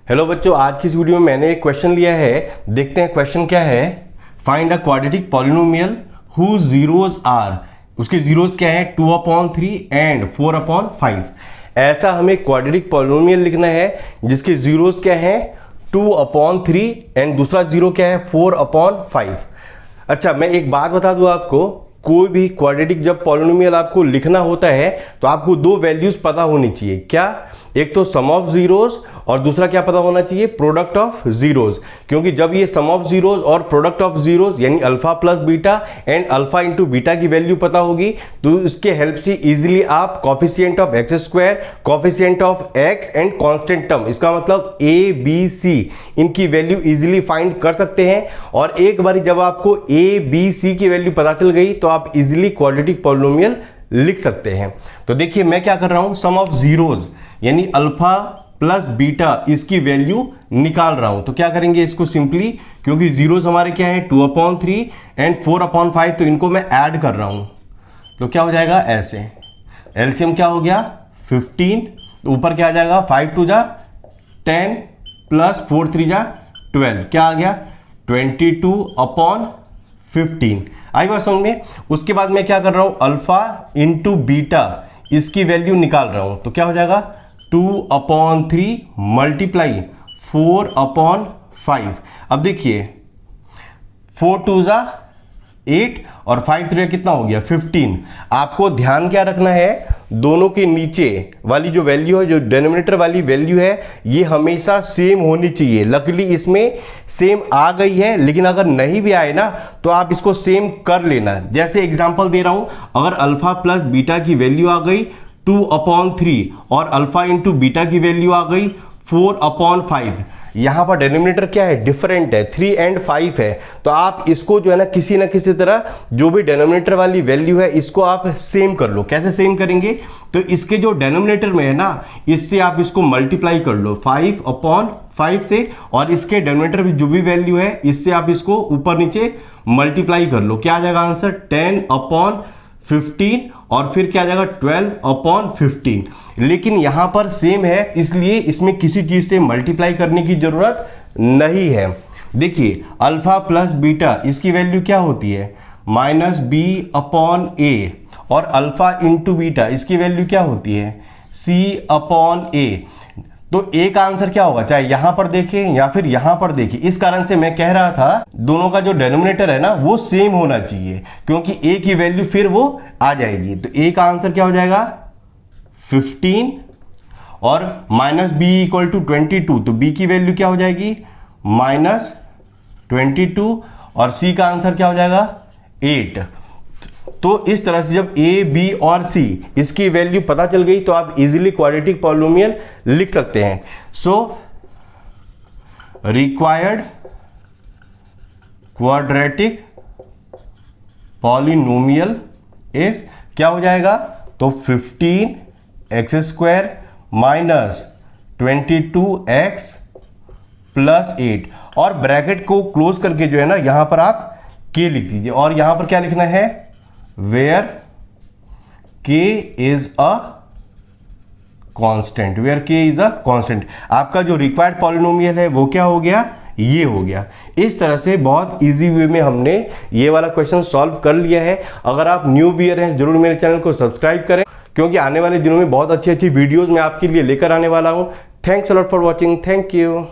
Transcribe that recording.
Hello बच्चों, आज की इस वीडियो में मैंने एक क्वेश्चन लिया है। देखते हैं क्वेश्चन क्या है। Find a quadratic polynomial who zeros are, उसके जीरोज क्या है 2/3 एंड 4/5। ऐसा हमें क्वाड्रेटिक पॉलिनोमियल लिखना है जिसके जीरोज क्या है 2/3 एंड दूसरा जीरो क्या है 4/5। अच्छा, मैं एक बात बता दूं आपको, कोई भी क्वाड्रेटिक जब पॉलिनोमियल आपको लिखना होता है तो आपको दो वैल्यूज पता होनी चाहिए। क्या? एक तो सम ऑफ जीरोज और दूसरा क्या पता होना चाहिए, प्रोडक्ट ऑफ जीरोज। क्योंकि जब ये सम ऑफ जीरोज और प्रोडक्ट ऑफ जीरोज यानी alpha plus beta and alpha into beta की वैल्यू पता होगी तो इसके हेल्प से इजीली आप coefficient of x square, coefficient of x and constant term, इसका मतलब ए बी सी, इनकी वैल्यू इजीली फाइंड कर सकते हैं। और एक बार जब आपको ए बी सी की वैल्यू पता चल गई तो आप इजीली क्वाड्रेटिक पॉलिनोमियल लिख सकते हैं। तो देखिए मैं क्या कर रहा हूं, सम ऑफ जीरोज यानी अल्फा प्लस बीटा इसकी वैल्यू निकाल रहा हूं। तो क्या करेंगे इसको सिंपली, क्योंकि जीरोज हमारे क्या है 2/3 एंड 4/5, तो इनको मैं ऐड कर रहा हूं। तो क्या हो जाएगा ऐसे, एलसीएम क्या हो गया 15, तो ऊपर क्या आ जाएगा 5 2 जा 10 प्लस 4 3 जा 12, क्या आ गया 22/15। आई बात समझ में। उसके बाद मैं क्या कर रहा हूं, अल्फा इंटू बीटा इसकी वैल्यू निकाल रहा हूं। तो क्या हो जाएगा 2/3 मल्टीप्लाई 4/5। अब देखिए 4 2 जा 8 और 5 3 कितना हो गया 15। आपको ध्यान क्या रखना है, दोनों के नीचे वाली जो वैल्यू है, जो डिनोमिनेटर वाली वैल्यू है, ये हमेशा सेम होनी चाहिए। लकीली इसमें सेम आ गई है, लेकिन अगर नहीं भी आए ना तो आप इसको सेम कर लेना। जैसे एग्जांपल दे रहा हूं, अगर अल्फा प्लस बीटा की वैल्यू आ गई 2/3 और अल्फा इंटू बीटा की वैल्यू आ गई 4/5, यहां पर डिनोमिनेटर क्या है डिफरेंट है, 3 एंड 5 है। तो आप इसको जो है ना किसी तरह जो भी डिनोमिनेटर वाली वैल्यू है इसको आप सेम कर लो। कैसे सेम करेंगे, तो इसके जो डिनोमिनेटर में है ना इससे आप इसको मल्टीप्लाई कर लो 5/5 से, और इसके डिनोमिनेटर में जो भी वैल्यू है इससे आप इसको ऊपर नीचे मल्टीप्लाई कर लो। क्या आ जाएगा आंसर 10/15 और फिर क्या आ जाएगा 12/15। लेकिन यहां पर सेम है इसलिए इसमें किसी चीज से मल्टीप्लाई करने की जरूरत नहीं है। देखिए अल्फा प्लस बीटा इसकी वैल्यू क्या होती है -b/a, और अल्फा इंटू बीटा इसकी वैल्यू क्या होती है c/a। तो एक आंसर क्या होगा, चाहे यहां पर देखें या फिर यहां पर देखें। इस कारण से मैं कह रहा था दोनों का जो डिनोमिनेटर है ना वो सेम होना चाहिए, क्योंकि ए की वैल्यू फिर वो आ जाएगी। तो ए का आंसर क्या हो जाएगा 15 और -b=22, तो b की वैल्यू क्या हो जाएगी -22 और c का आंसर क्या हो जाएगा 8। तो इस तरह से जब a, b और c इसकी वैल्यू पता चल गई तो आप इजीली क्वाड्रेटिक पॉलिनोमियल लिख सकते हैं। So required quadratic polynomial is क्या हो जाएगा, तो 15x² माइनस 22x प्लस 8, और ब्रैकेट को क्लोज करके जो है ना यहां पर आप k लिख दीजिए। और यहां पर क्या लिखना है, where k is a constant, where k is a constant। आपका जो रिक्वायर्ड पॉलिनोमियल है वो क्या हो गया, ये हो गया। इस तरह से बहुत इजी वे में हमने ये वाला क्वेश्चन सॉल्व कर लिया है। अगर आप न्यू व्यूअर हैं जरूर मेरे चैनल को सब्सक्राइब करें, क्योंकि आने वाले दिनों में बहुत अच्छी अच्छी वीडियोस मैं आपके लिए लेकर आने वाला हूं। Thanks a lot for watching, thank you.